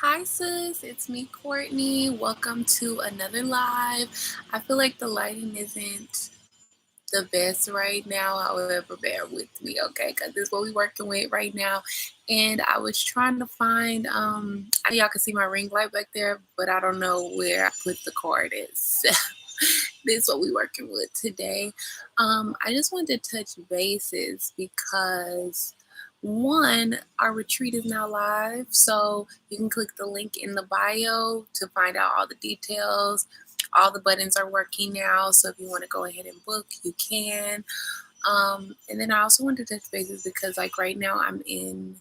Hi sis, it's me Courtney. Welcome to another live. I feel like the lighting isn't the best right now. However, bear with me, okay? Because this is what we're working with right now. And I was trying to find I know y'all can see my ring light back there, but I don't know where I put the cord is. This is what we're working with today. I just wanted to touch bases because one, our retreat is now live, so you can click the link in the bio to find out all the details. All the buttons are working now, so if you want to go ahead and book, you can. And then I also wanted to touch bases because, like, right now I'm in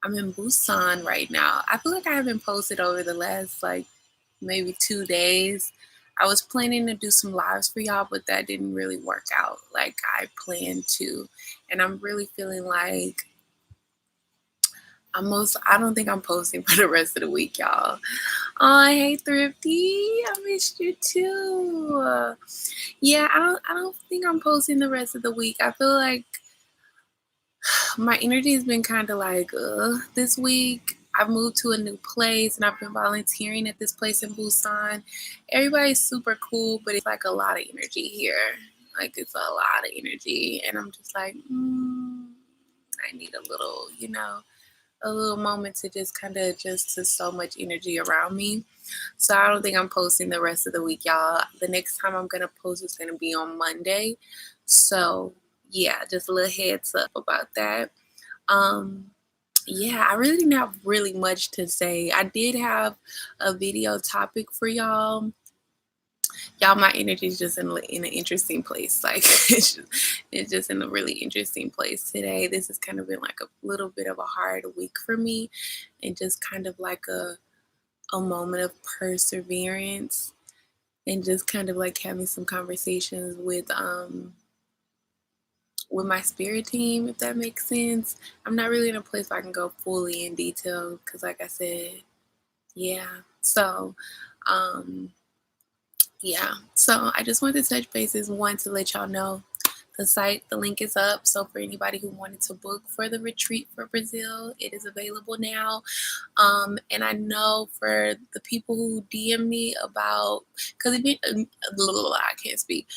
Busan right now. I feel like I haven't posted over the last like maybe 2 days. I was planning to do some lives for y'all, but that didn't really work out like I planned to. And I'm really feeling like I don't think I'm posting for the rest of the week, y'all. Oh, hey Thrifty, I missed you too. Yeah, I don't think I'm posting the rest of the week. I feel like my energy has been kind of like this week. I've moved to a new place and I've been volunteering at this place in Busan. Everybody's super cool, but it's like a lot of energy here. Like it's a lot of energy, and I'm just like, I need a little, a little moment to just kind of adjust to so much energy around me. So I don't think I'm posting the rest of the week, y'all. The next time I'm gonna post is gonna be on Monday. So yeah, just a little heads up about that. Um, yeah, I really didn't have really much to say. I did have a video topic for y'all. Y'all, my energy is just in an interesting place. Like it's just in a really interesting place today. This has kind of been like a little bit of a hard week for me, and just kind of like a moment of perseverance, and just kind of like having some conversations with my spirit team, if that makes sense. I'm not really in a place where I can go fully in detail because, like I said, yeah. So, um, yeah. So I just wanted to touch bases. One, to let y'all know the link is up. So for anybody who wanted to book for the retreat for Brazil, it is available now. And I know for the people who DM me about, because I can't speak.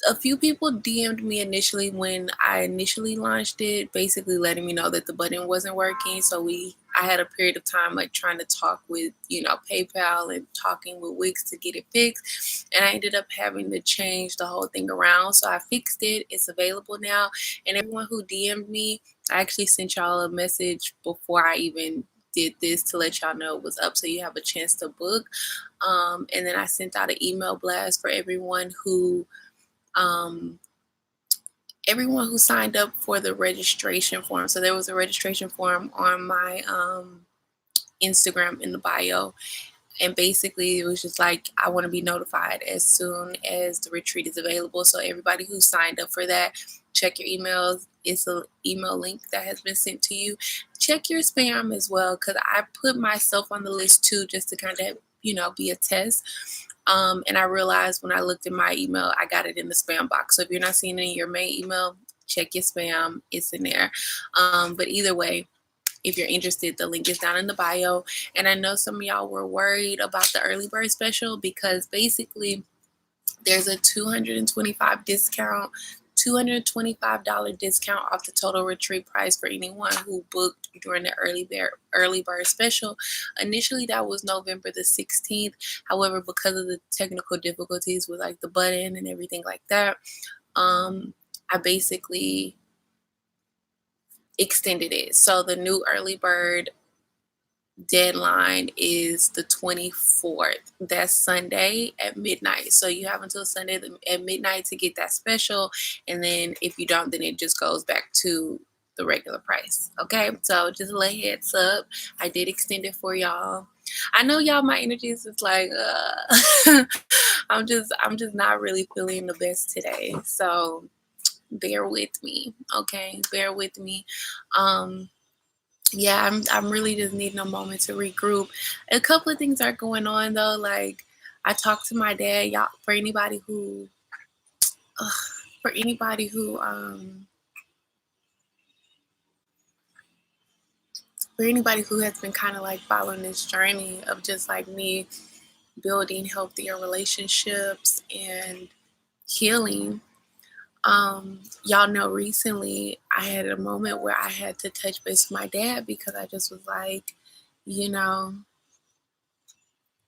A few people DM'd me initially when I initially launched it, basically letting me know that the button wasn't working. So I had a period of time like trying to talk with, PayPal and talking with Wix to get it fixed. And I ended up having to change the whole thing around. So I fixed it. It's available now. And everyone who DM'd me, I actually sent y'all a message before I even did this to let y'all know it was up so you have a chance to book. And then I sent out an email blast for um, everyone who signed up for the registration form. So there was a registration form on my Instagram in the bio. And basically, it was just like, I want to be notified as soon as the retreat is available. So everybody who signed up for that, check your emails. It's an email link that has been sent to you. Check your spam as well, because I put myself on the list too, just to kind of, be a test. And I realized when I looked at my email, I got it in the spam box. So if you're not seeing it in your main email, check your spam. It's in there. But either way, if you're interested, the link is down in the bio. And I know some of y'all were worried about the early bird special because basically there's a $225 discount off the total retreat price for anyone who booked during the early bird special. Initially, that was November the 16th. However, because of the technical difficulties with like the button and everything like that, I basically extended it. So the new early bird deadline is the 24th. That's Sunday at midnight. So you have until Sunday at midnight to get that special. And then if you don't, then it just goes back to the regular price. Okay. So just lay heads up. I did extend it for y'all. I know y'all, my energy is just like, I'm just not really feeling the best today. So bear with me. Okay. Bear with me. Yeah, I'm really just needing a moment to regroup. A couple of things are going on though. Like I talked to my dad. Y'all, for anybody who for anybody who has been kind of like following this journey of just like me building healthier relationships and healing. Y'all know recently I had a moment where I had to touch base with my dad because I just was like, you know,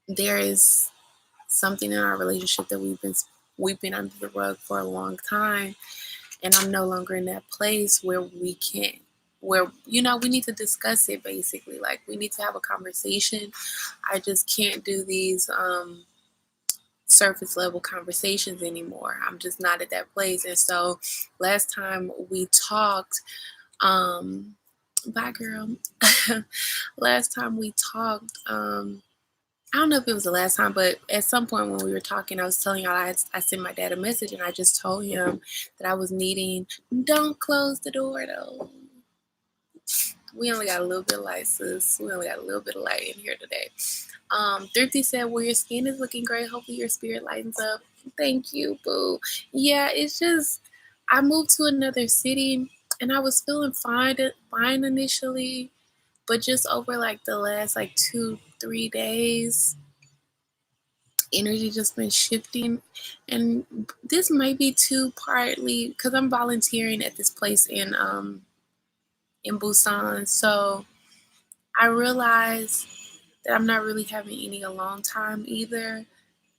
there is something in our relationship that we've been under the rug for a long time, and I'm no longer in that place where we can't, where we need to discuss it. Basically, like, we need to have a conversation. I just can't do these surface level conversations anymore. I'm just not at that place. And so last time we talked, bye girl. Last time we talked, I don't know if it was the last time, but at some point when we were talking, I was telling y'all I sent my dad a message, and I just told him that I was needing, don't close the door though. We only got a little bit of light, sis. We only got a little bit of light in here today. Thrifty said, well, your skin is looking great. Hopefully your spirit lightens up. Thank you, boo. Yeah, it's just, I moved to another city and I was feeling fine initially, but just over like the last like 2-3 days, energy just been shifting. And this might be too partly because I'm volunteering at this place in Busan. So I realized that I'm not really having any alone time either,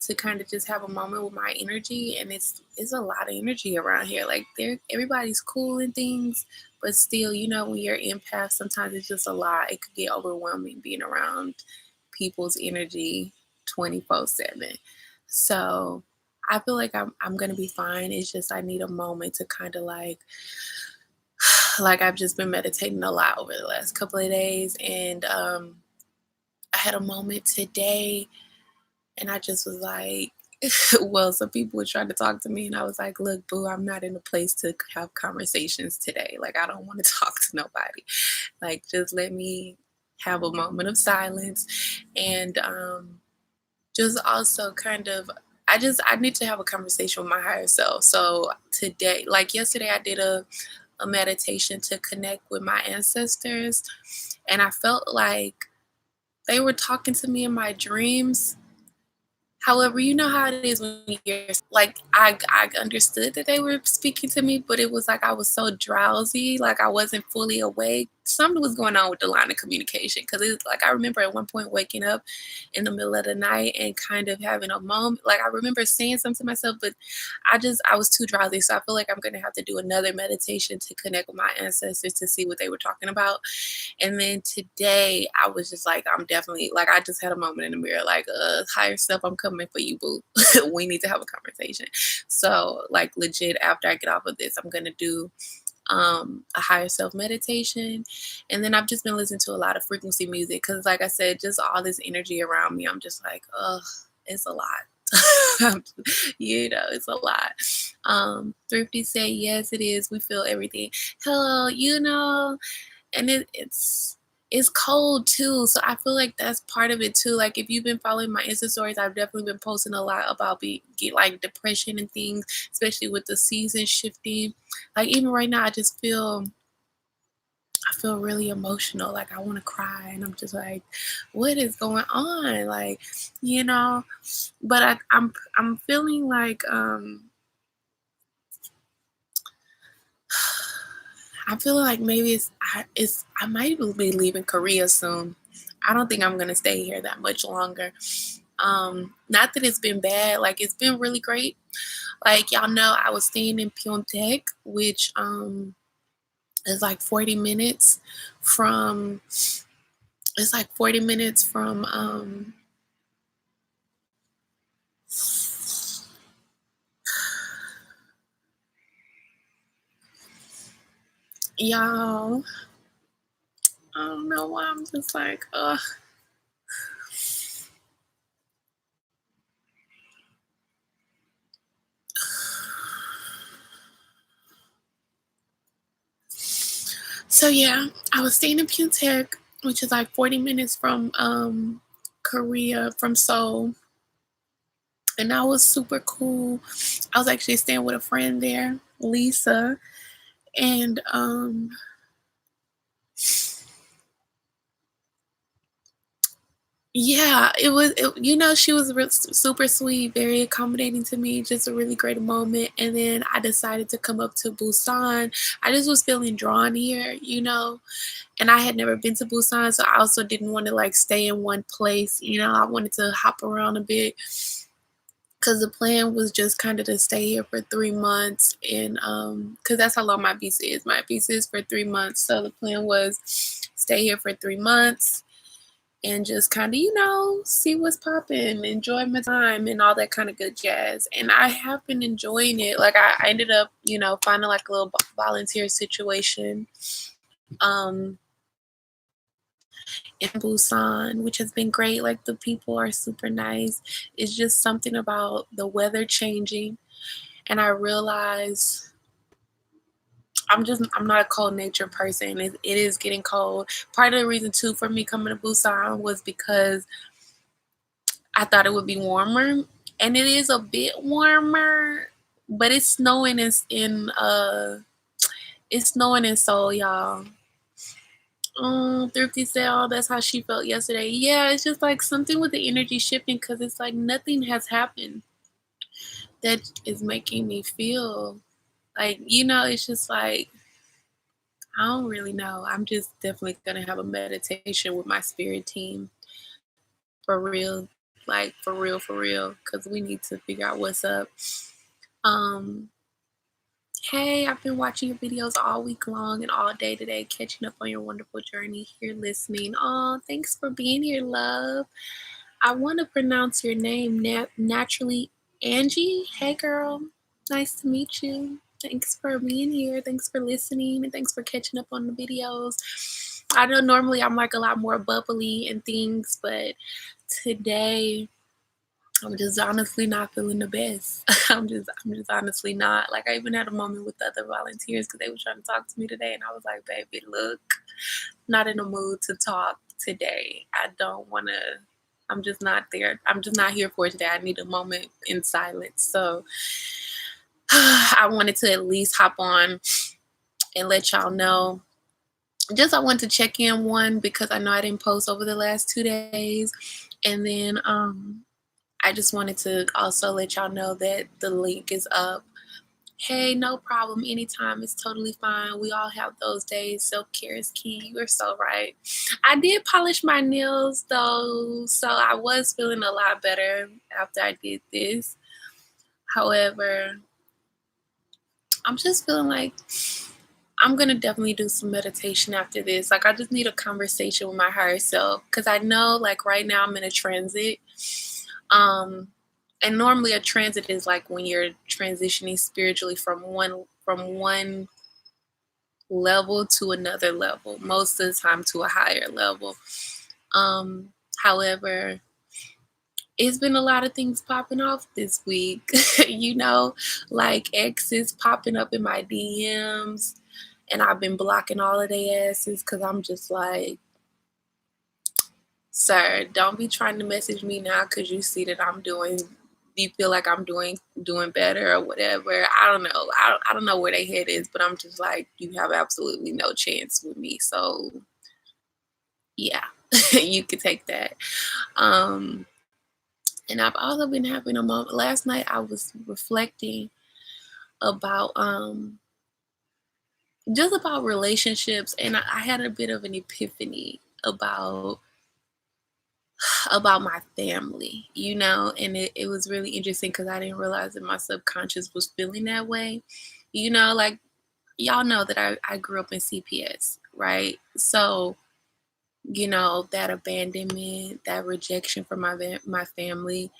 to kind of just have a moment with my energy. And it's a lot of energy around here. Like, everybody's cool and things, but still, when you're empath, sometimes it's just a lot. It could get overwhelming being around people's energy 24/7. So I feel like I'm gonna be fine. It's just I need a moment to kind of like I've just been meditating a lot over the last couple of days, and I had a moment today, and I just was like, well, some people were trying to talk to me, and I was like, look, boo, I'm not in a place to have conversations today. Like, I don't want to talk to nobody. Like, just let me have a moment of silence. And just also kind of, I need to have a conversation with my higher self. So today, like yesterday, I did a meditation to connect with my ancestors, and I felt like they were talking to me in my dreams. However, you know how it is when you're like, I understood that they were speaking to me, but it was like I was so drowsy, like I wasn't fully awake. Something was going on with the line of communication, because it's like I remember at one point waking up in the middle of the night and kind of having a moment. Like, I remember saying something to myself, but I was too drowsy. So I feel like I'm gonna have to do another meditation to connect with my ancestors to see what they were talking about. And then today I was just like, I'm definitely like, I just had a moment in the mirror, like, higher self, I'm coming for you, boo. We need to have a conversation. So, like, legit, after I get off of this, I'm gonna do a higher self meditation. And then I've just been listening to a lot of frequency music, because like I said, just all this energy around me, I'm just like, ugh, it's a lot. It's a lot. Thrifty said, yes, it is. We feel everything. Hello, and it's cold too, so I feel like that's part of it too. Like, if you've been following my Insta stories, I've definitely been posting a lot about like depression and things, especially with the season shifting. Like, even right now, I feel really emotional. Like, I want to cry, and I'm just like, what is going on? Like, but I'm feeling like I feel like maybe I might be leaving Korea soon. I don't think I'm gonna stay here that much longer. Not that it's been bad, like, it's been really great. Like, y'all know, I was staying in Pyeongtaek, which is like 40 minutes from it's like 40 minutes from y'all. I don't know why I'm just like, ugh. So yeah, I was staying in Pyeongtaek, which is like 40 minutes from Korea, from Seoul. And that was super cool. I was actually staying with a friend there, Lisa. And Yeah, she was super sweet, very accommodating to me, just a really great moment. And then I decided to come up to Busan. I just was feeling drawn here. And I had never been to Busan, so I also didn't want to like stay in one place. I wanted to hop around a bit because the plan was just kind of to stay here for 3 months, and because that's how long my visa is. My visa is for 3 months, so the plan was stay here for 3 months and just kind of see what's popping, enjoy my time, and all that kind of good jazz. And I have been enjoying it. Like I ended up finding like a little volunteer situation. Um, in Busan, which has been great. Like the people are super nice. It's just something about the weather changing, and I realize I'm not a cold nature person. It is getting cold. Part of the reason too for me coming to Busan was because I thought it would be warmer, and it is a bit warmer, but it's snowing in Seoul, y'all. Thrifty said, "Oh, that's how she felt yesterday." Yeah, it's just like something with the energy shifting because it's like nothing has happened that is making me feel like it's just like I don't really know. I'm just definitely gonna have a meditation with my spirit team for real, like for real, because we need to figure out what's up. Um, Hey, I've been watching your videos all week long and all day today, catching up on your wonderful journey here listening. Oh, thanks for being here, love. I want to pronounce your name naturally, Angie. Hey, girl. Nice to meet you. Thanks for being here. Thanks for listening. And thanks for catching up on the videos. I know normally I'm like a lot more bubbly and things, but today I'm just honestly not feeling the best. I'm just honestly not. Like I even had a moment with the other volunteers because they were trying to talk to me today, and I was like, "Baby, look, not in the mood to talk today. I don't want to. I'm just not there. I'm just not here for it today. I need a moment in silence." So I wanted to at least hop on and let y'all know. Just I wanted to check in one because I know I didn't post over the last 2 days, and then I just wanted to also let y'all know that the link is up. Hey, no problem. Anytime. It's totally fine. We all have those days. Self-care is key. You are so right. I did polish my nails though, so I was feeling a lot better after I did this. However, I'm just feeling like I'm gonna definitely do some meditation after this. Like I just need a conversation with my higher self because I know like right now I'm in a transit. And normally a transit is like when you're transitioning spiritually from one level to another level, most of the time to a higher level. However, it's been a lot of things popping off this week, like exes popping up in my DMs, and I've been blocking all of their asses because I'm just like, sir, don't be trying to message me now because you feel like I'm doing better or whatever. I don't know. I don't know where their head is, but I'm just like, you have absolutely no chance with me. So yeah, you could take that. Um, and I've also been having a moment. Last night I was reflecting about just about relationships, and I had a bit of an epiphany about my family, and it was really interesting because I didn't realize that my subconscious was feeling that way. Like y'all know that I grew up in CPS, right? So, that abandonment, that rejection from my family,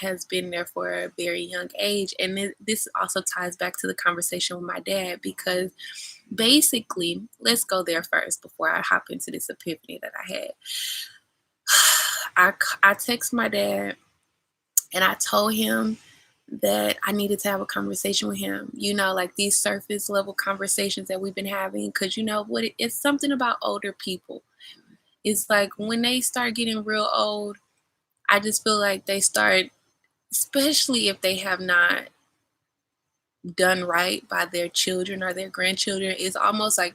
has been there for a very young age. And this also ties back to the conversation with my dad because basically, let's go there first before I hop into this epiphany that I had. I text my dad and I told him that I needed to have a conversation with him, like these surface level conversations that we've been having. Because you know what? It's something about older people. It's like when they start getting real old, I just feel like they start, especially if they have not done right by their children or their grandchildren, it's almost like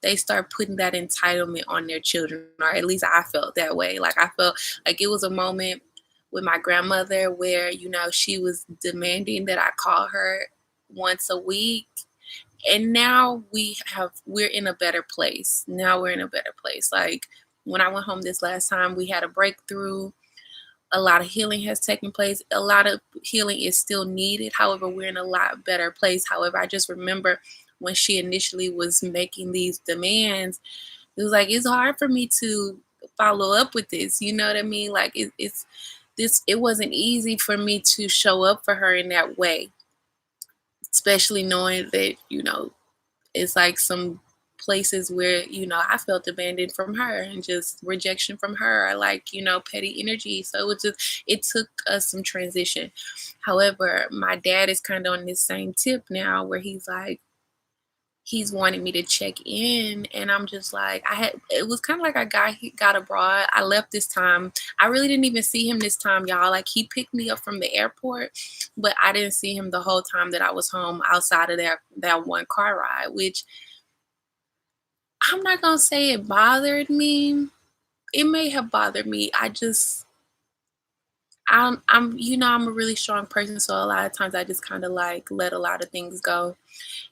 they start putting that entitlement on their children, or at least I felt that way. Like I felt like it was a moment with my grandmother where, she was demanding that I call her once a week. And now we're in a better place. Now we're in a better place. Like when I went home this last time, we had a breakthrough. A lot of healing has taken place. A lot of healing is still needed. However, we're in a lot better place. However, I just remember when she initially was making these demands, it was like, it's hard for me to follow up with this. You know what I mean? Like it wasn't easy for me to show up for her in that way, especially knowing that, it's like some places where, I felt abandoned from her and just rejection from her, or like, petty energy. So it took us some transition. However, my dad is kind of on this same tip now where he's wanting me to check in, and I'm just like, it was kind of like got abroad. I left this time. I really didn't even see him this time, y'all. Like he picked me up from the airport, but I didn't see him the whole time that I was home, outside of that one car ride, which I'm not gonna say it bothered me. It may have bothered me. I'm a really strong person, so a lot of times I just kind of like let a lot of things go.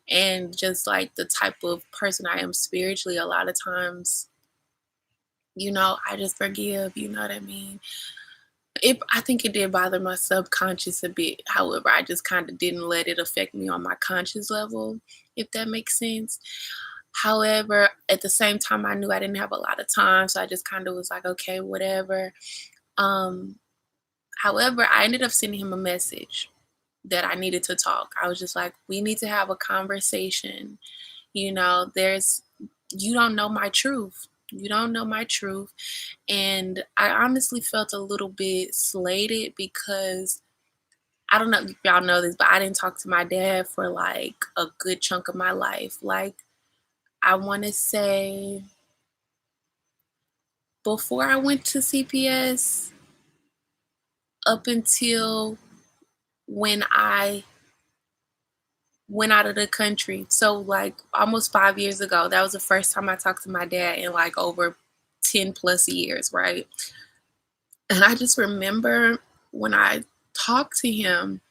And just like the type of person I am spiritually, a lot of times, I just forgive, you know what I mean? I think it did bother my subconscious a bit. However, I just kind of didn't let it affect me on my conscious level, if that makes sense. However, at the same time, I knew I didn't have a lot of time, so I just kind of was like, okay, whatever. Um, However, I ended up sending him a message that I needed to talk. I was just like, we need to have a conversation. You know, there's, you don't know my truth. You don't know my truth. And I honestly felt a little bit slated because I don't know if y'all know this, but I didn't talk to my dad for like a good chunk of my life. Like, I want to say before I went to CPS, up until when I went out of the country. So like almost 5 years ago, that was the first time I talked to my dad in like over 10 plus years, right? And I just remember when I talked to him,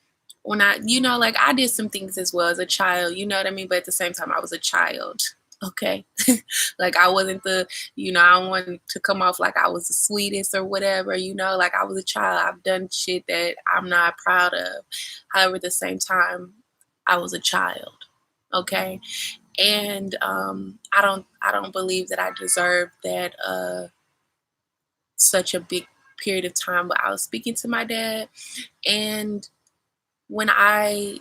when like I did some things as well as a child, you know what I mean? But at the same time, I was a child. Okay. Like I wasn't I don't want to come off like I was the sweetest or whatever, like I was a child. I've done shit that I'm not proud of. However, at the same time, I was a child. Okay. And I don't believe that I deserve that such a big period of time. But I was speaking to my dad, and when I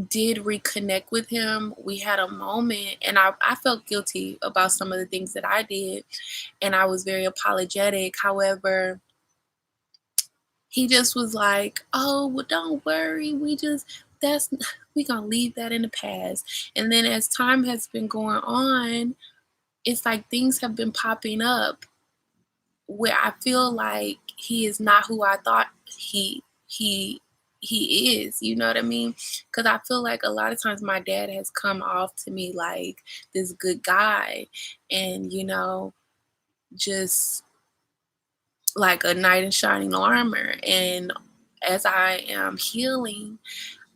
did reconnect with him, we had a moment, and I felt guilty about some of the things that I did, and I was very apologetic. However, he just was like, oh, well, don't worry, we gonna leave that in the past. And then as time has been going on, it's like things have been popping up where I feel like he is not who I thought he he is, you know what I mean? Because I feel like a lot of times my dad has come off to me like this good guy, and just like a knight in shining armor. And as I am healing,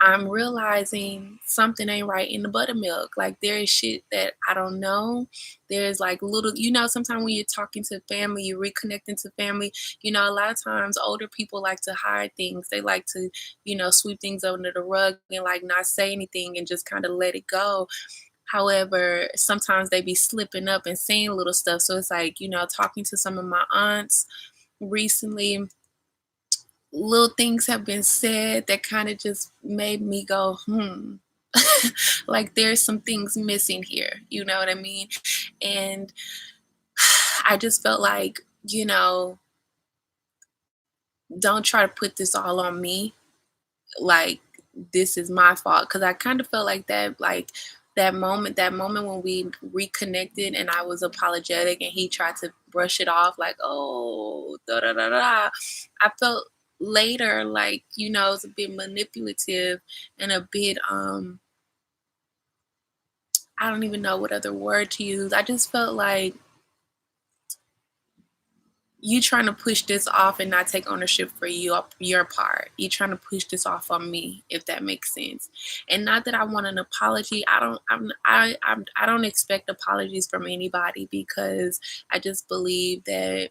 I'm realizing something ain't right in the buttermilk. Like there is shit that I don't know. There's like little, sometimes when you're talking to family, you're reconnecting to family, a lot of times older people like to hide things. They like to, sweep things under the rug and like not say anything and just kind of let it go. However, sometimes they be slipping up and saying little stuff. So it's like, talking to some of my aunts recently, little things have been said that kind of just made me go, like there's some things missing here, you know what I mean? And I just felt like, don't try to put this all on me. Like this is my fault. Cause I kind of felt like that, like that moment when we reconnected and I was apologetic and he tried to brush it off like, oh, da da da da. I felt later like, it's a bit manipulative and a bit I don't even know what other word to use. I just felt like you trying to push this off and not take ownership for your part. You trying to push this off on me, if that makes sense. And not that I want an apology. I don't expect apologies from anybody, because I just believe that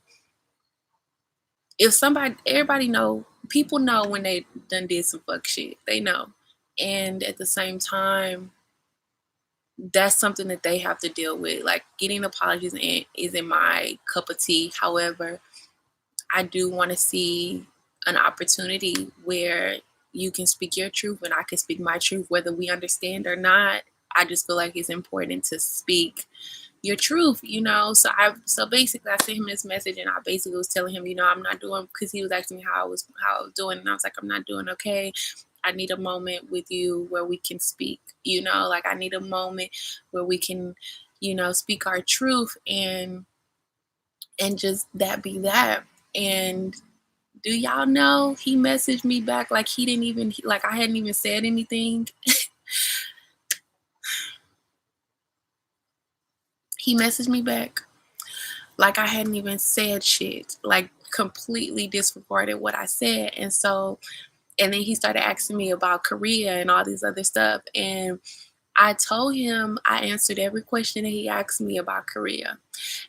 if somebody, everybody know, people know when they done did some fuck shit. They know. And at the same time, that's something that they have to deal with. Like, getting apologies isn't my cup of tea. However, I do want to see an opportunity where you can speak your truth and I can speak my truth, whether we understand or not. I just feel like it's important to speak your truth, So basically I sent him this message, and I basically was telling him, I'm not doing, because he was asking me how I was doing, and I was like, I'm not doing okay. I need a moment with you where we can speak, like I need a moment where we can, speak our truth, and just that be that. And do y'all know he messaged me back like he didn't even, like I hadn't even said anything. He messaged me back like I hadn't even said shit, like completely disregarded what I said. And then he started asking me about Korea and all these other stuff. And I told him I answered every question that he asked me about Korea.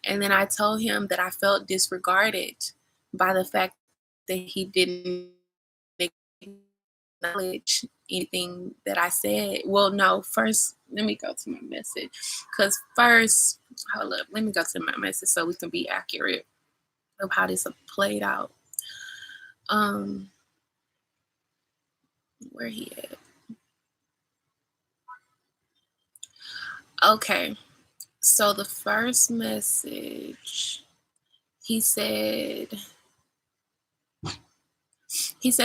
And then I told him that I felt disregarded by the fact that he didn't acknowledge anything that I said. Well, no, first, let me go to my message. Because first, hold up, let me go to my message so we can be accurate of how this played out. Where he at? Okay, so the first message, he said,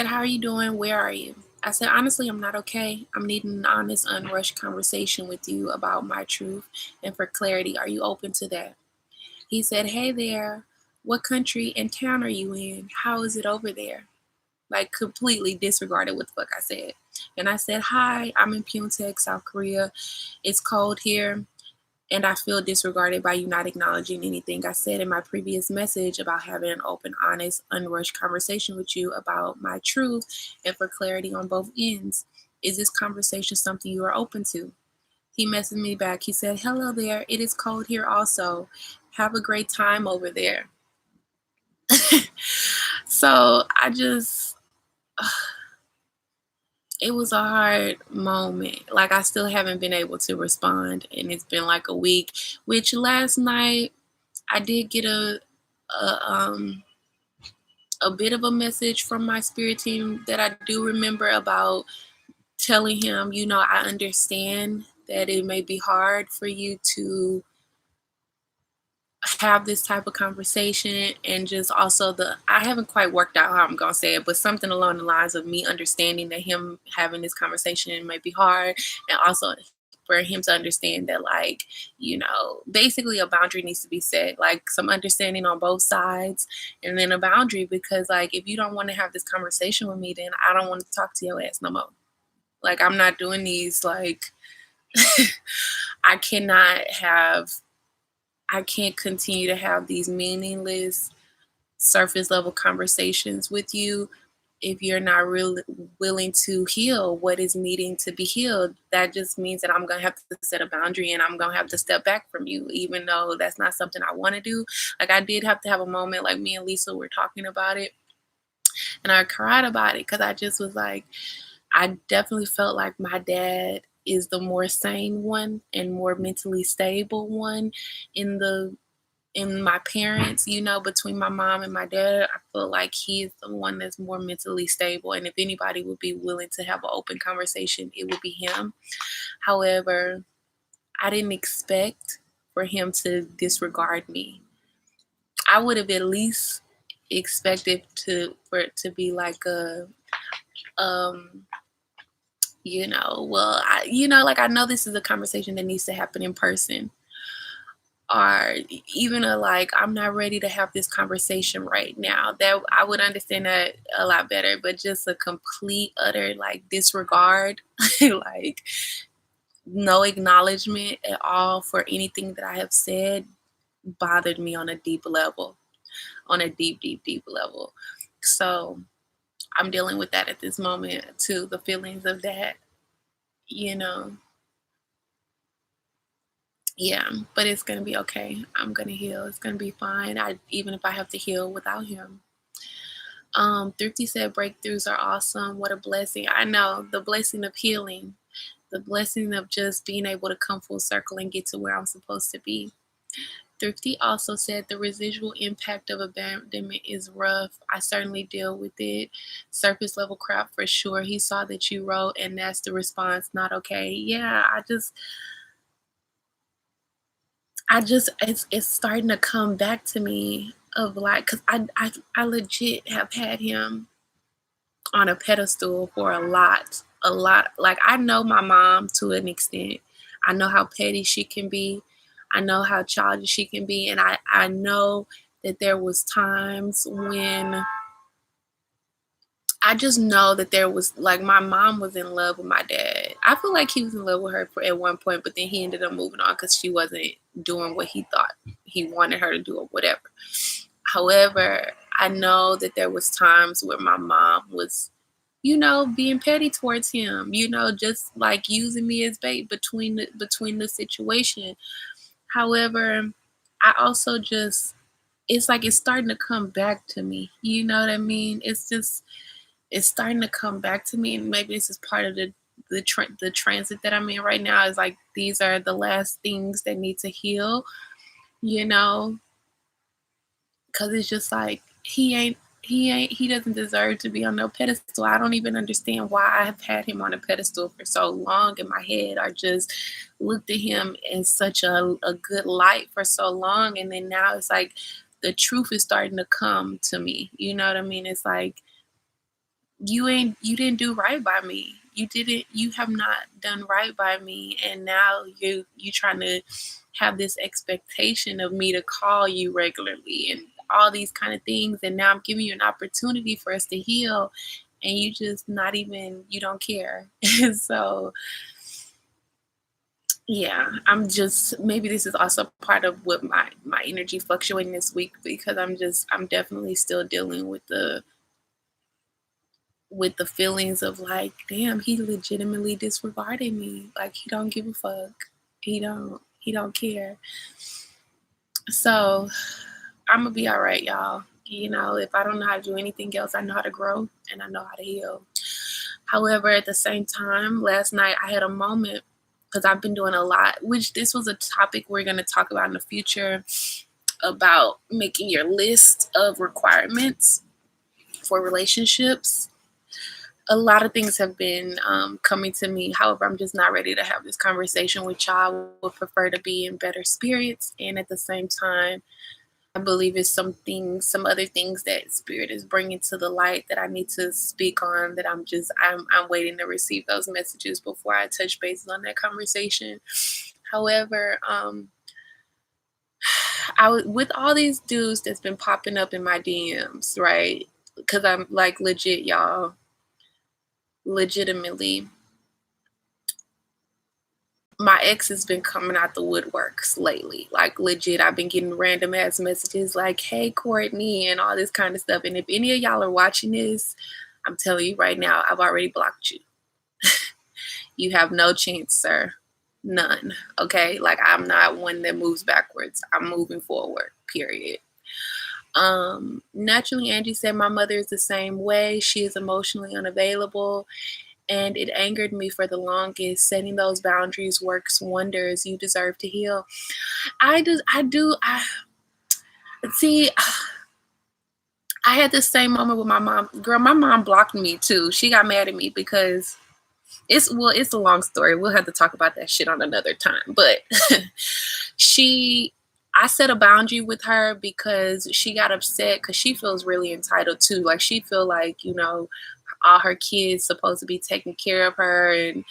how are you doing? Where are you? I said, honestly, I'm not okay. I'm needing an honest, unrushed conversation with you about my truth. And for clarity, are you open to that? He said, hey there, what country and town are you in? How is it over there? Like, completely disregarded what the fuck I said. And I said, hi, I'm in Pyeongtaek, South Korea. It's cold here, and I feel disregarded by you not acknowledging anything I said in my previous message about having an open, honest, unrushed conversation with you about my truth and for clarity on both ends. Is this conversation something you are open to? He messaged me back. He said, hello there. It is cold here also. Have a great time over there. So I just, it was a hard moment. Like, I still haven't been able to respond, and it's been like a week, which last night I did get a a bit of a message from my spirit team that I do remember, about telling him, I understand that it may be hard for you to have this type of conversation, and just also I haven't quite worked out how I'm gonna say it, but something along the lines of me understanding that him having this conversation may be hard, and also for him to understand that, like, basically a boundary needs to be set, like some understanding on both sides, and then a boundary, because like, if you don't want to have this conversation with me, then I don't want to talk to your ass no more. Like, I'm not doing these, like, I cannot have I can't continue to have these meaningless surface level conversations with you if you're not really willing to heal what is needing to be healed. That just means that I'm going to have to set a boundary, and I'm going to have to step back from you, even though that's not something I want to do. Like, I did have to have a moment, like me and Lisa were talking about it, and I cried about it, because I just was like, I definitely felt like my dad is the more sane one and more mentally stable one in my parents, between my mom and my dad. I feel like he is the one that's more mentally stable. And if anybody would be willing to have an open conversation, it would be him. However, I didn't expect for him to disregard me. I would have at least expected for it to be like a, um, like, I know this is a conversation that needs to happen in person, or even like, I'm not ready to have this conversation right now. That I would understand that a lot better. But just a complete utter, like, disregard, like, no acknowledgement at all for anything that I have said bothered me on a deep level, on a deep, deep, deep level. So I'm dealing with that at this moment too, the feelings of that, you know. Yeah, but it's gonna be okay. I'm gonna heal. It's gonna be fine. Even if I have to heal without him. Thrifty said breakthroughs are awesome. What a blessing. I know, the blessing of healing, the blessing of just being able to come full circle and get to where I'm supposed to be. Thrifty also said the residual impact of abandonment is rough. I certainly deal with it. Surface level crap for sure. He saw that you wrote, and that's the response. Not okay. Yeah, it's starting to come back to me of like, cause I legit have had him on a pedestal for a lot. Like, I know my mom to an extent. I know how petty she can be. I know how childish she can be, and I know that there was times when I just know that there was, like, my mom was in love with my dad. I feel like he was in love with her at one point, but then he ended up moving on because she wasn't doing what he thought he wanted her to do or whatever. However, I know that there was times where my mom was, being petty towards him, just like using me as bait between the situation. However, I also just, it's like it's starting to come back to me. You know what I mean? It's starting to come back to me, and maybe this is part of the transit that I'm in right now. Is like, these are the last things that need to heal, you know, because it's just like, he doesn't deserve to be on no pedestal. I don't even understand why I've had him on a pedestal for so long in my head. I just looked at him in such a good light for so long, and then now it's like the truth is starting to come to me. You know what I mean? It's like, you didn't do right by me. You have not done right by me, and now you trying to have this expectation of me to call you regularly and all these kind of things, and now I'm giving you an opportunity for us to heal, and you just not even, you don't care. So yeah, I'm just, maybe this is also part of what my energy fluctuating this week, because I'm definitely still dealing with the feelings of like, damn, he legitimately disregarded me. Like, he don't give a fuck. He don't care. So I'm gonna be all right, y'all. If I don't know how to do anything else, I know how to grow and I know how to heal. However, at the same time, last night I had a moment, because I've been doing a lot, which this was a topic we're going to talk about in the future, about making your list of requirements for relationships. A lot of things have been coming to me. However, I'm just not ready to have this conversation with y'all. I would prefer to be in better spirits. And at the same time, I believe it's some other things that Spirit is bringing to the light that I need to speak on, that I'm waiting to receive those messages before I touch bases on that conversation. However, with all these dudes that's been popping up in my DMs, right? Because I'm like, legit, y'all, legitimately, my ex has been coming out the woodworks lately. Like, legit, I've been getting random ass messages like, hey, Courtney, and all this kind of stuff. And if any of y'all are watching this, I'm telling you right now, I've already blocked you. You have no chance, sir. None. Okay? Like, I'm not one that moves backwards. I'm moving forward, period. Naturally, Angie said, my mother is the same way. She is emotionally unavailable, and it angered me for the longest. Setting those boundaries works wonders. You deserve to heal. I see. I had the same moment with my mom. Girl, my mom blocked me too. She got mad at me because it's a long story. We'll have to talk about that shit on another time. But I set a boundary with her because she got upset because she feels really entitled too. Like, she feel like, all her kids supposed to be taking care of her and,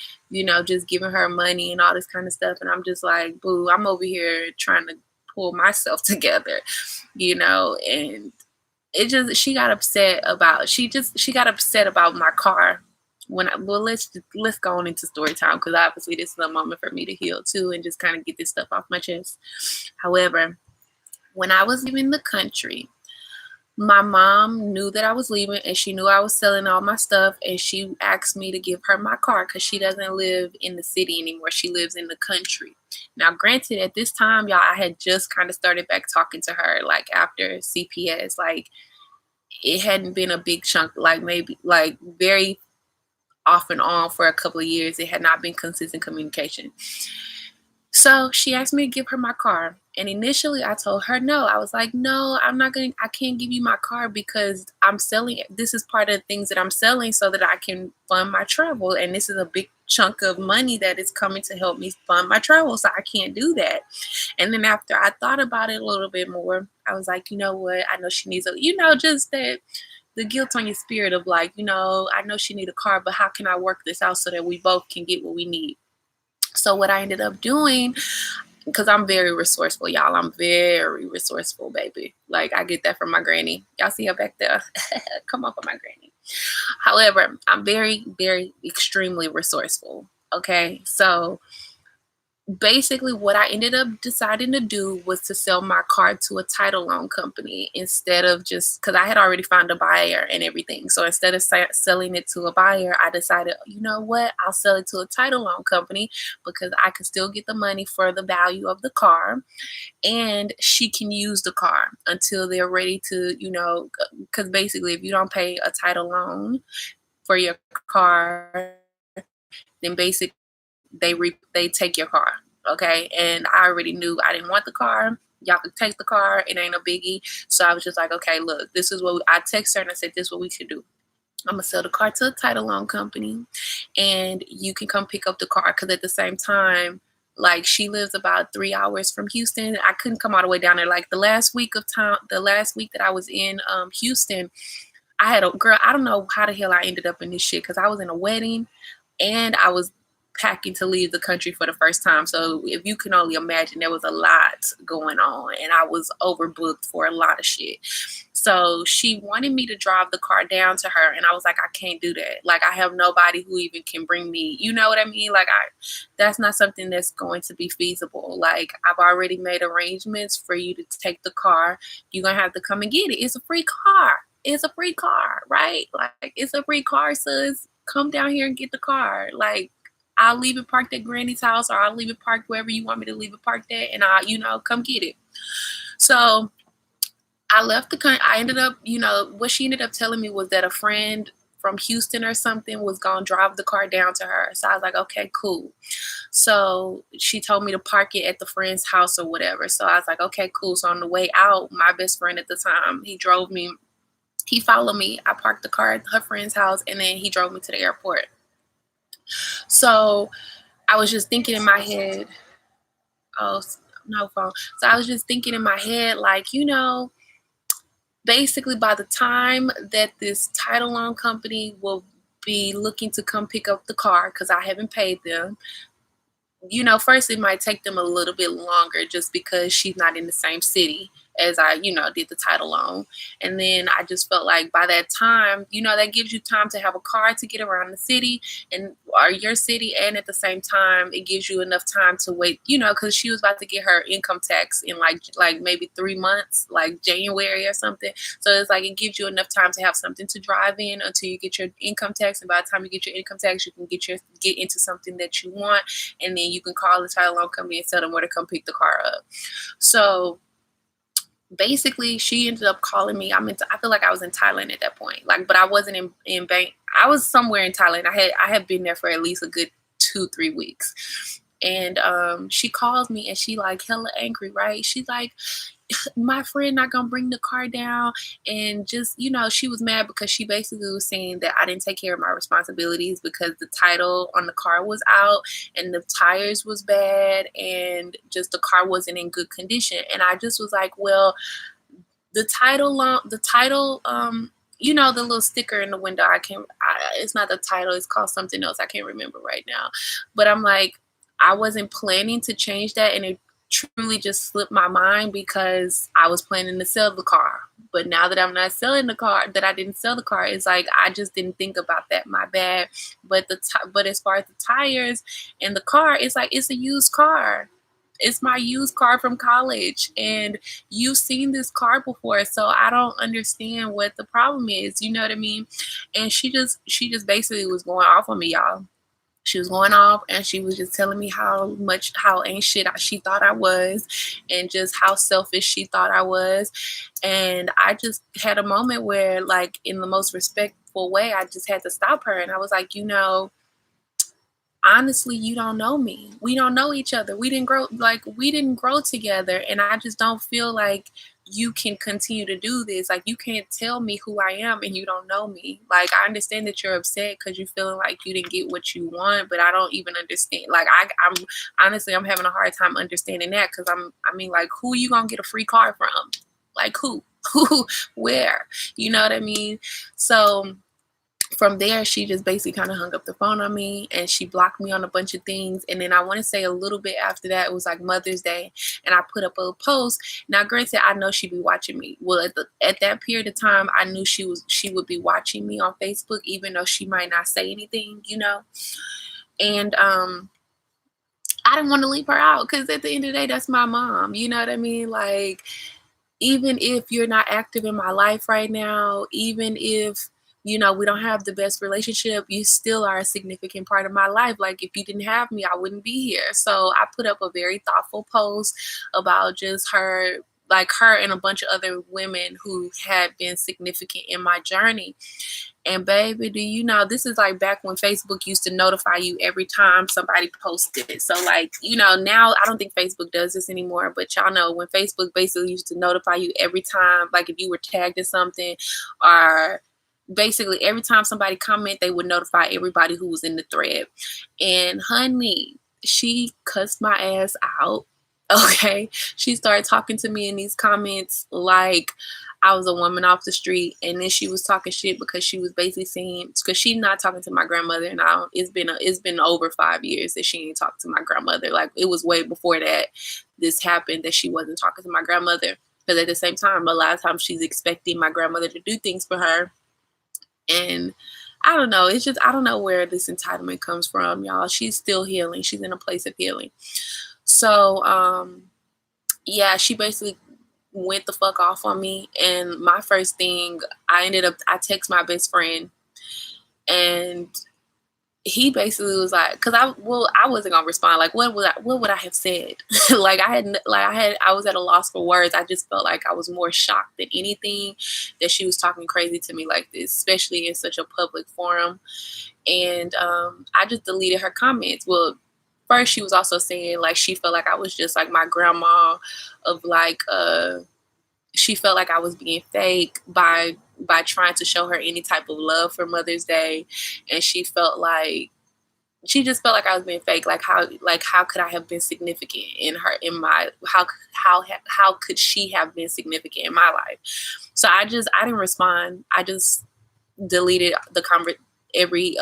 just giving her money and all this kind of stuff. And I'm just like, boo, I'm over here trying to pull myself together, and she got upset about my car. well, let's go on into story time, because obviously this is a moment for me to heal too and just kind of get this stuff off my chest. However, when I was leaving the country, my mom knew that I was leaving, and she knew I was selling all my stuff, and she asked me to give her my car because she doesn't live in the city anymore. She lives in the country. Now, granted, at this time, y'all, I had just kind of started back talking to her, like after CPS. Like, it hadn't been a big chunk, like maybe like very off and on for a couple of years. It had not been consistent communication. So she asked me to give her my car. And initially I told her no. I was like, no, I can't give you my car because I'm selling. This is part of the things that I'm selling so that I can fund my travel. And this is a big chunk of money that is coming to help me fund my travel. So I can't do that. And then after I thought about it a little bit more, I was like, you know what? I know she needs just that the guilt on your spirit of like, I know she needs a car, but how can I work this out so that we both can get what we need? So what I ended up doing, because I'm very resourceful, y'all. I'm very resourceful, baby. Like, I get that from my granny. Y'all see her back there? Come up with my granny. However, I'm very, very extremely resourceful. Okay. So basically what I ended up deciding to do was to sell my car to a title loan company instead of just because I had already found a buyer and everything. So instead of selling it to a buyer, I decided, you know what, I'll sell it to a title loan company because I can still get the money for the value of the car, and she can use the car until they're ready to, because basically if you don't pay a title loan for your car, then basically they take your car. Okay. And I already knew I didn't want the car. Y'all could take the car. It ain't a biggie. So I was just like, okay, look, this is what I text her and I said, this is what we should do. I'm going to sell the car to a title loan company and you can come pick up the car. Because at the same time, like, she lives about 3 hours from Houston. I couldn't come all the way down there. Like the last week that I was in Houston, I had I don't know how the hell I ended up in this shit, because I was in a wedding and I was packing to leave the country for the first time. So if you can only imagine, there was a lot going on and I was overbooked for a lot of shit. So she wanted me to drive the car down to her, and I was like, I can't do that. Like, I have nobody who even can bring me, you know what I mean? Like, that's not something that's going to be feasible. Like, I've already made arrangements for you to take the car. You're going to have to come and get it. It's a free car. It's a free car, right? Like, it's a free car, sis. Come down here and get the car. Like, I'll leave it parked at Granny's house, or I'll leave it parked wherever you want me to leave it parked at, and come get it. So I left the country. I ended up, what she ended up telling me was that a friend from Houston or something was going to drive the car down to her. So I was like, okay, cool. So she told me to park it at the friend's house or whatever. So I was like, okay, cool. So on the way out, my best friend at the time, he followed me. I parked the car at her friend's house, and then he drove me to the airport. So I was just thinking in my head, oh, no phone. So I was just thinking in my head, like, basically by the time that this title loan company will be looking to come pick up the car, because I haven't paid them, first it might take them a little bit longer just because she's not in the same city as I, did the title loan. And then I just felt like by that time, that gives you time to have a car to get around the city or your city. And at the same time, it gives you enough time to wait, because she was about to get her income tax in like maybe 3 months, like January or something. So it's like, it gives you enough time to have something to drive in until you get your income tax. And by the time you get your income tax, you can get into something that you want. And then you can call the title loan company and tell them where to come pick the car up. So basically, she ended up calling me. I feel like I was in Thailand at that point. But I wasn't in Bangkok. I was somewhere in Thailand. I had been there for at least a good 2-3 weeks. And she calls me and she like hella angry, right? She's like, my friend not gonna bring the car down, and just she was mad because she basically was saying that I didn't take care of my responsibilities because the title on the car was out and the tires was bad and just the car wasn't in good condition. And I just was like, well, the title the little sticker in the window, it's not the title, it's called something else, I can't remember right now, but I'm like, I wasn't planning to change that, and truly just slipped my mind because I was planning to sell the car. But now that I'm not selling the car, that I didn't sell the car, it's like I just didn't think about that. My bad. But as far as the tires and the car, it's like it's a used car. It's my used car from college, and you've seen this car before, so I don't understand what the problem is. You know what I mean? And she just basically was going off on me, y'all. She was going off, and she was just telling me how ain't shit she thought I was, and just how selfish she thought I was. And I just had a moment where, like, in the most respectful way, I just had to stop her, and I was like, honestly, you don't know me. We don't know each other. We didn't grow together, and I just don't feel like you can continue to do this. Like, you can't tell me who I am and you don't know me. Like, I understand that you're upset because you're feeling like you didn't get what you want, but I don't even understand. Like, I'm honestly, I'm having a hard time understanding that, because I mean, like, who you gonna get a free car from? Like, who? Who? Where? You know what I mean? So from there, she just basically kind of hung up the phone on me, and she blocked me on a bunch of things. And then I want to say a little bit after that, it was like Mother's Day, and I put up a post. Now, granted, I know she'd be watching me. Well, at that period of time, I knew she would be watching me on Facebook, even though she might not say anything, And I didn't want to leave her out, because at the end of the day, that's my mom. You know what I mean? Like, even if you're not active in my life right now, even if we don't have the best relationship, you still are a significant part of my life. Like, if you didn't have me, I wouldn't be here. So I put up a very thoughtful post about just her, like her and a bunch of other women who had been significant in my journey. And baby, do you know, this is like back when Facebook used to notify you every time somebody posted it. So, like, now I don't think Facebook does this anymore, but y'all know when Facebook basically used to notify you every time, like if you were tagged in something, or basically every time somebody comment, they would notify everybody who was in the thread. And honey, she cussed my ass out. Okay. She started talking to me in these comments like I was a woman off the street. And then she was talking shit because she was basically saying, because she's not talking to my grandmother now. It's been over 5 years that she ain't talked to my grandmother. Like, it was way before that this happened that she wasn't talking to my grandmother. Because at the same time, a lot of times she's expecting my grandmother to do things for her. And I don't know. It's just, I don't know where this entitlement comes from, y'all. She's still healing. She's in a place of healing. So, yeah, she basically went the fuck off on me. And my first thing, I text my best friend, and he basically was like, because I wasn't gonna respond. Like, what would I have said? I was at a loss for words. I just felt like I was more shocked than anything that she was talking crazy to me like this, especially in such a public forum. And I just deleted her comments. Well, first she was also saying like she felt like I was just like my grandma, of like she felt like I was being fake by trying to show her any type of love for Mother's Day. And she just felt like I was being fake. Like, how could I have been significant how could she have been significant in my life? So I didn't respond. I just deleted every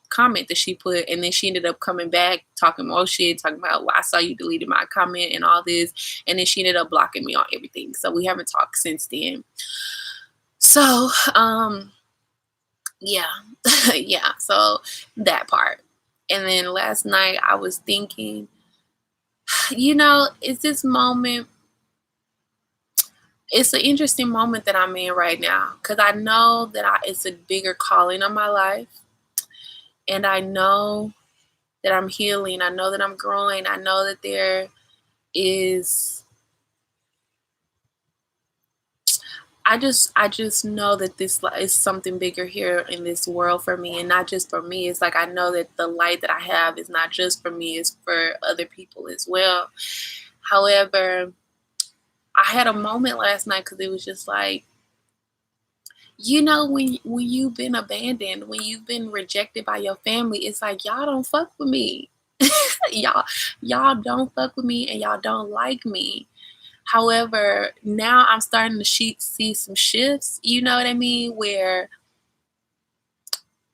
comment that she put. And then she ended up coming back talking more shit, talking about, well, I saw you deleted my comment and all this. And then she ended up blocking me on everything. So we haven't talked since then. So yeah. Yeah, so that part. And then last night I was thinking, it's this moment. It's an interesting moment that I'm in right now, because I know that it's a bigger calling on my life. And I know that I'm healing. I know that I'm growing. I know that there is, I just know that this is something bigger here in this world for me, and not just for me. It's like I know that the light that I have is not just for me, it's for other people as well. However, I had a moment last night, because it was just like, when you've been abandoned, when you've been rejected by your family, it's like, y'all don't fuck with me. y'all don't fuck with me, and y'all don't like me. However, now I'm starting to see some shifts, you know what I mean? Where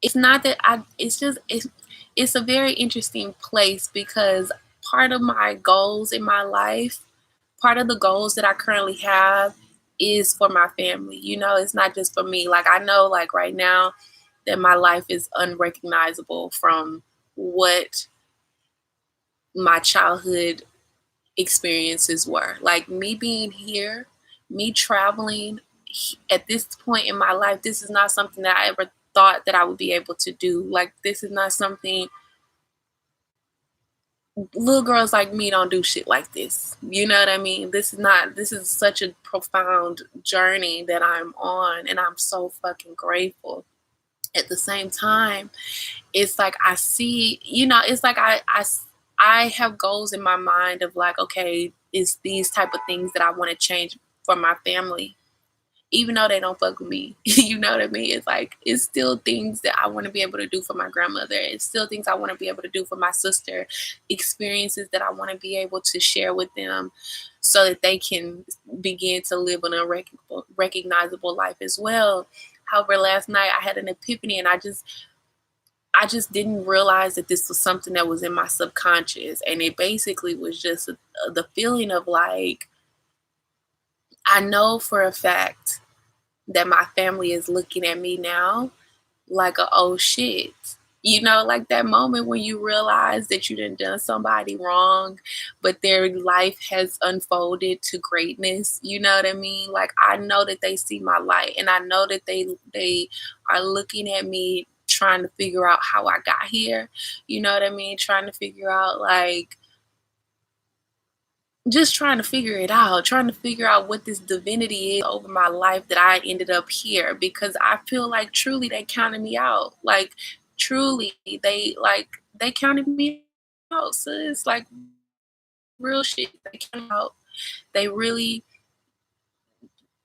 it's not that it's a very interesting place, because part of my goals in my life, part of the goals that I currently have is for my family. It's not just for me. Like, I know, like, right now that my life is unrecognizable from what my childhood experiences were. Like, me being here, me traveling at this point in my life, this is not something that I ever thought that I would be able to do. Like, this is not something, little girls like me don't do shit like this. You know what I mean? This is such a profound journey that I'm on, and I'm so fucking grateful. At the same time, it's like I see, it's like I have goals in my mind of like, okay, it's these type of things that I want to change for my family, even though they don't fuck with me. You know what I mean? It's like, it's still things that I want to be able to do for my grandmother. It's still things I want to be able to do for my sister, experiences that I want to be able to share with them so that they can begin to live an unrecognizable life as well. However, last night I had an epiphany, and I just didn't realize that this was something that was in my subconscious. And it basically was just the feeling of like, I know for a fact that my family is looking at me now like oh shit. Like that moment when you realize that you done somebody wrong, but their life has unfolded to greatness. You know what I mean? Like, I know that they see my light, and I know that they are looking at me trying to figure out how I got here. You know what I mean? Trying to figure out, like, just trying to figure it out, trying to figure out what this divinity is over my life that I ended up here, because I feel like truly they counted me out. Like, truly they counted me out. So it's like real shit. They counted me out. They really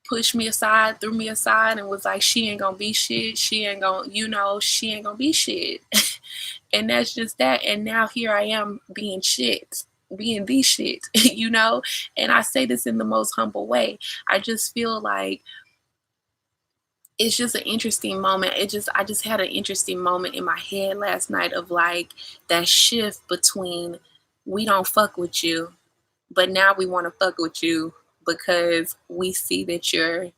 pushed me aside, threw me aside, and was like, she ain't gonna be shit. She ain't gonna, she ain't gonna be shit. And that's just that. And now here I am being shit, being the shit, And I say this in the most humble way. I just feel like it's just an interesting moment. I just had an interesting moment in my head last night of like that shift between, we don't fuck with you, but now we want to fuck with you because we see that you're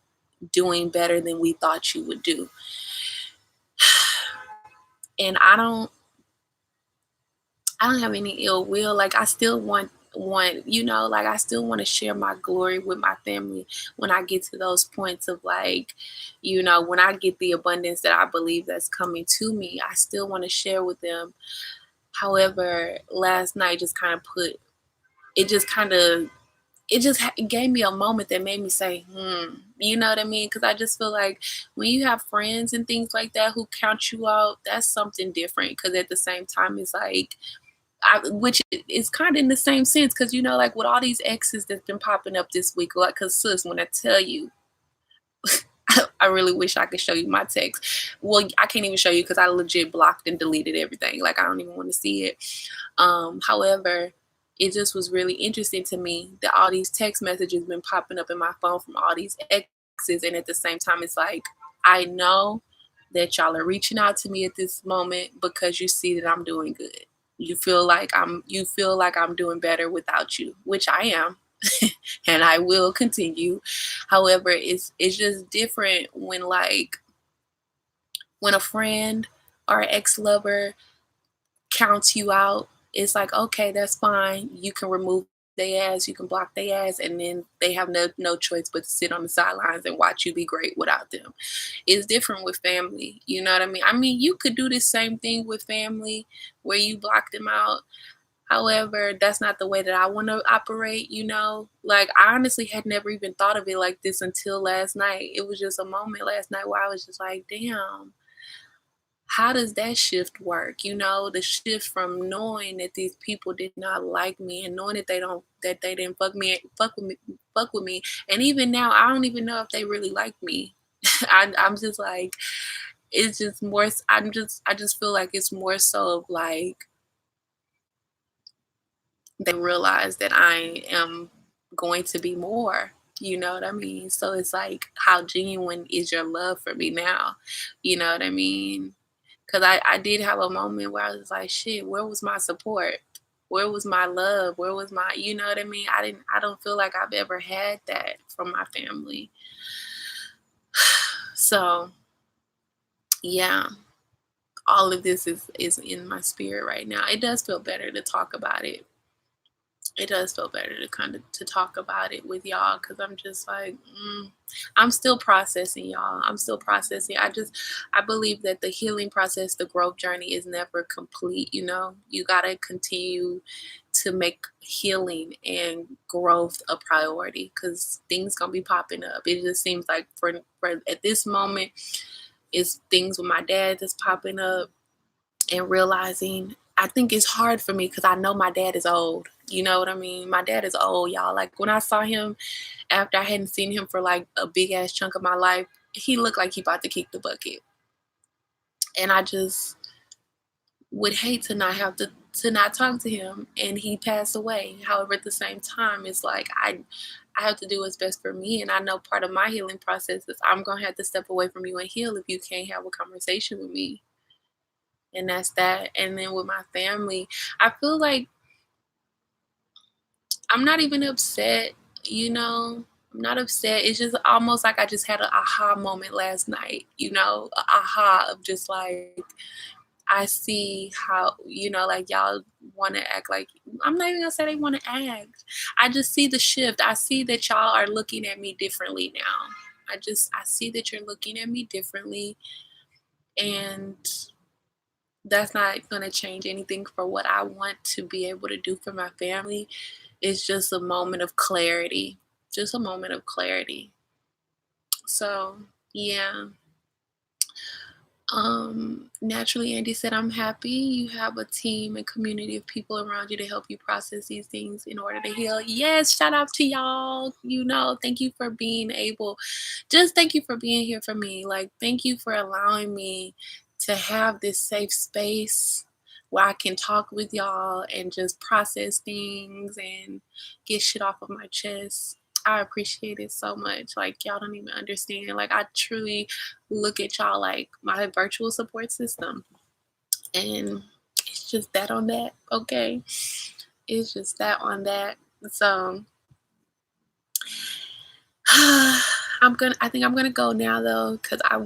doing better than we thought you would do. And I don't have any ill will. Like, I still want, like, I still want to share my glory with my family when I get to those points of like, when I get the abundance that I believe that's coming to me, I still want to share with them. However, last night just kind of gave me a moment that made me say, you know what I mean? Because I just feel like when you have friends and things like that who count you out, that's something different. Because at the same time, it's like, which is kind of in the same sense, because like with all these exes that's been popping up this week, like, because sis, when I tell you, I really wish I could show you my text. Well, I can't even show you because I legit blocked and deleted everything. Like, I don't even want to see it. However, it just was really interesting to me that all these text messages been popping up in my phone from all these exes, and at the same time, it's like, I know that y'all are reaching out to me at this moment because you see that I'm doing good. You feel like I'm doing better without you, which I am. And I will continue. However, it's just different when a friend or an ex-lover counts you out. It's like, okay, that's fine. You can remove their ass, you can block their ass, and then they have no choice but to sit on the sidelines and watch you be great without them. It's different with family. You know what I mean? I mean, you could do the same thing with family where you block them out. However, that's not the way that I want to operate, Like, I honestly had never even thought of it like this until last night. It was just a moment last night where I was just like, damn, how does that shift work? The shift from knowing that these people did not like me, and knowing that they didn't fuck with me. And even now, I don't even know if they really like me. I'm just like, it's just more, I just feel like it's more so of like, they realize that I am going to be more. You know what I mean? So it's like, how genuine is your love for me now? You know what I mean? Because I did have a moment where I was like, shit, where was my support? Where was my love? Where was my, you know what I mean? I don't feel like I've ever had that from my family. So yeah, all of this is in my spirit right now. It does feel better to talk about it. It does feel better to kind of to talk about it with y'all, because I'm just like, I'm still processing, y'all. I'm still processing. I believe that the healing process, the growth journey is never complete. You know, you gotta continue to make healing and growth a priority, because things gonna be popping up. It just seems like for at this moment, it's things with my dad that's popping up, and realizing, I think it's hard for me because I know my dad is old. You know what I mean? My dad is old, y'all. Like when I saw him after I hadn't seen him for like a big ass chunk of my life, he looked like he about to kick the bucket. And I just would hate to not have to not talk to him, and he passed away. However, at the same time, it's like I have to do what's best for me, and I know part of my healing process is I'm gonna have to step away from you and heal if you can't have a conversation with me. And that's that. And then with my family, I feel like I'm not even upset, you know. I'm not upset. It's just almost like I just had an aha moment last night, you know, a aha of just like, I see how, you know, like y'all want to act like, I'm not even gonna say they want to act. I just see the shift. I see that y'all are looking at me differently now. I see that you're looking at me differently, and that's not going to change anything for what I want to be able to do for my family. It's just a moment of clarity. Just a moment of clarity. So, yeah. Naturally, Andy said, I'm happy you have a team and community of people around you to help you process these things in order to heal. Yes, shout out to y'all. You know, thank you for being able, just thank you for being here for me. Like, thank you for allowing me to have this safe space where I can talk with y'all and just process things and get shit off of my chest. I appreciate it so much. Like, y'all don't even understand. Like, I truly look at y'all like my virtual support system. And it's just that on that, okay? It's just that on that. So I think I'm gonna go now though, because I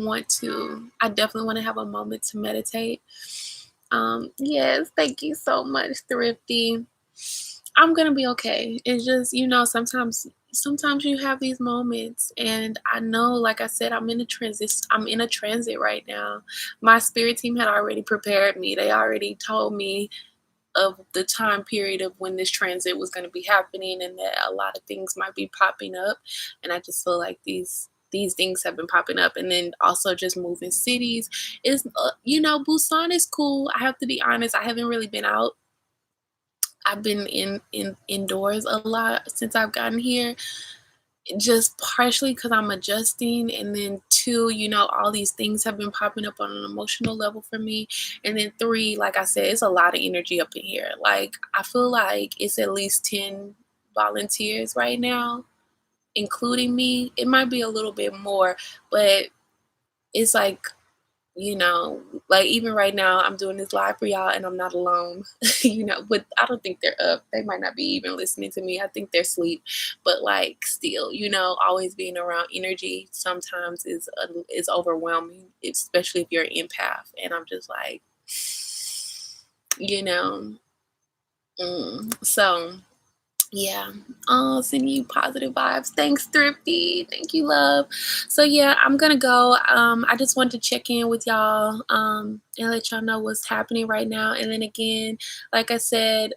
definitely want to have a moment to meditate. Yes, thank you so much, Thrifty. I'm gonna be okay. It's just, you know, sometimes you have these moments, and I know, like I said, I'm in a transit right now. My spirit team had already prepared me. They already told me of the time period of when this transit was going to be happening, and that a lot of things might be popping up. And I just feel like these things have been popping up, and then also just moving cities is, you know, Busan is cool. I have to be honest, I haven't really been out. I've been indoors a lot since I've gotten here, just partially because I'm adjusting, and then two, you know, all these things have been popping up on an emotional level for me, and then three, like I said, it's a lot of energy up in here. Like, I feel like it's at least 10 volunteers right now, including me. It might be a little bit more, but it's like, you know, like even right now, I'm doing this live for y'all and I'm not alone, you know, but I don't think they're up. They might not be even listening to me. I think they're asleep, but like still, you know, always being around energy sometimes is overwhelming, especially if you're an empath. And I'm just like, you know, so yeah. Oh, sending you positive vibes. Thanks, Thrifty. Thank you, love. So yeah, I'm gonna go. I just wanted to check in with y'all and let y'all know what's happening right now. And then again, like I said,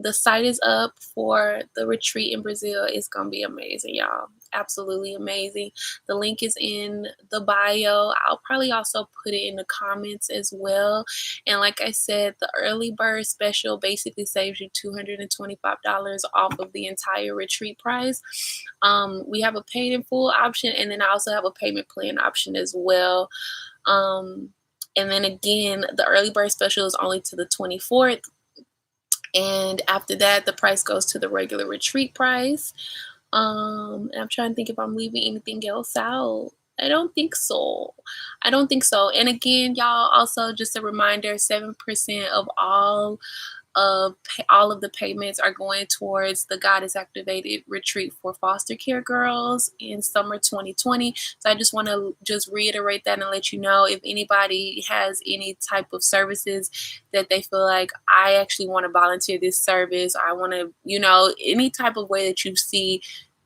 the site is up for the retreat in Brazil. It's gonna be amazing, y'all. Absolutely amazing. The link is in the bio. I'll probably also put it in the comments as well. And like I said, the early bird special basically saves you $225 off of the entire retreat price. We have a paid in full option, and then I also have a payment plan option as well. And then again, the early bird special is only to the 24th. And after that, the price goes to the regular retreat price. And I'm trying to think if I'm leaving anything else out. I don't think so. And again, y'all, also just a reminder, 7% of all of all of the payments are going towards the Goddess Activated retreat for foster care girls in summer 2020. So I just want to just reiterate that and let you know, if anybody has any type of services that they feel like, I actually want to volunteer this service, I want to, any type of way that you see,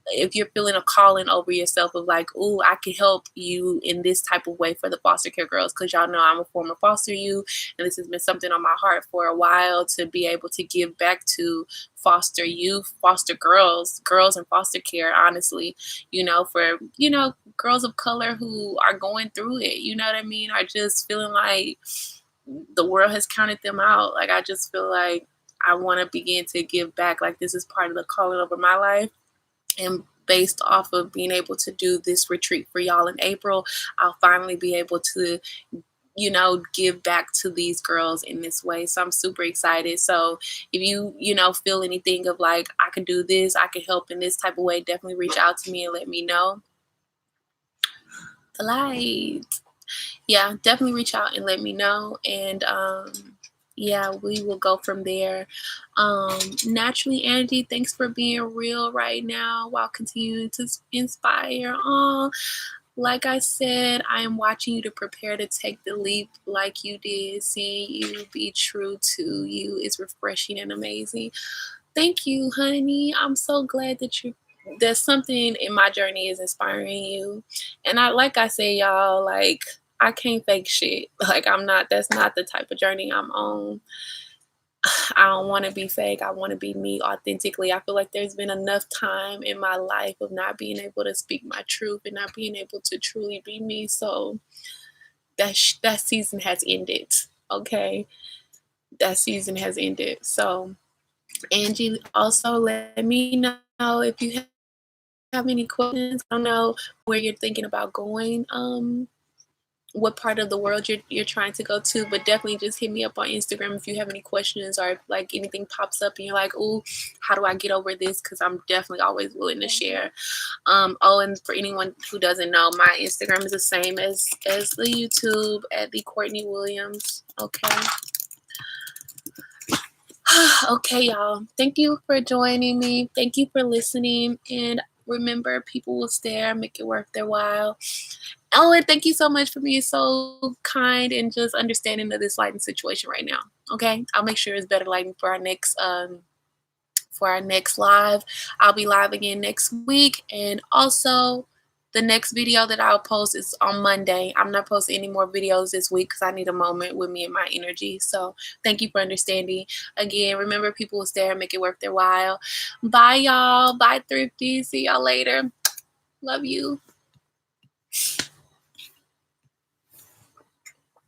if you're feeling a calling over yourself of like, oh, I can help you in this type of way for the foster care girls, because y'all know I'm a former foster youth, and this has been something on my heart for a while, to be able to give back to foster youth, foster girls in foster care, honestly, for, girls of color who are going through it, you know what I mean, are just feeling like the world has counted them out. Like, I just feel like I want to begin to give back. Like, this is part of the calling over my life. And based off of being able to do this retreat for y'all in April, I'll finally be able to, give back to these girls in this way. So I'm super excited. So if you, feel anything of like, I can do this, I can help in this type of way, definitely reach out to me and let me know. The light. Yeah, definitely reach out and let me know. And yeah, we will go from there. Naturally, Angie, thanks for being real right now while continuing to inspire. Like I said, I am watching you to prepare to take the leap like you did. Seeing you be true to you is refreshing and amazing. Thank you, honey. I'm so glad that something in my journey is inspiring you. And like I say, y'all, like, I can't fake shit. Like, that's not the type of journey I'm on. I don't want to be fake. I want to be me authentically. I feel like there's been enough time in my life of not being able to speak my truth and not being able to truly be me. So that season has ended. Okay. That season has ended. So Angie, also let me know if you have any questions. I don't know where you're thinking about going, what part of the world you're trying to go to, but definitely just hit me up on Instagram if you have any questions, or if like anything pops up and you're like, oh, how do I get over this? Because I'm definitely always willing to share. Oh, and for anyone who doesn't know, my Instagram is the same as the YouTube, at the Courtney Williams. Okay. Okay, y'all. Thank you for joining me. Thank you for listening. And remember, people will stare, make it worth their while. Oh, and thank you so much for being so kind and just understanding of this lighting situation right now. Okay, I'll make sure it's better lighting for our next live. I'll be live again next week, and also the next video that I'll post is on Monday. I'm not posting any more videos this week because I need a moment with me and my energy. So thank you for understanding. Again, remember, people will stare and make it worth their while. Bye, y'all. Bye, Thrifty. See y'all later. Love you.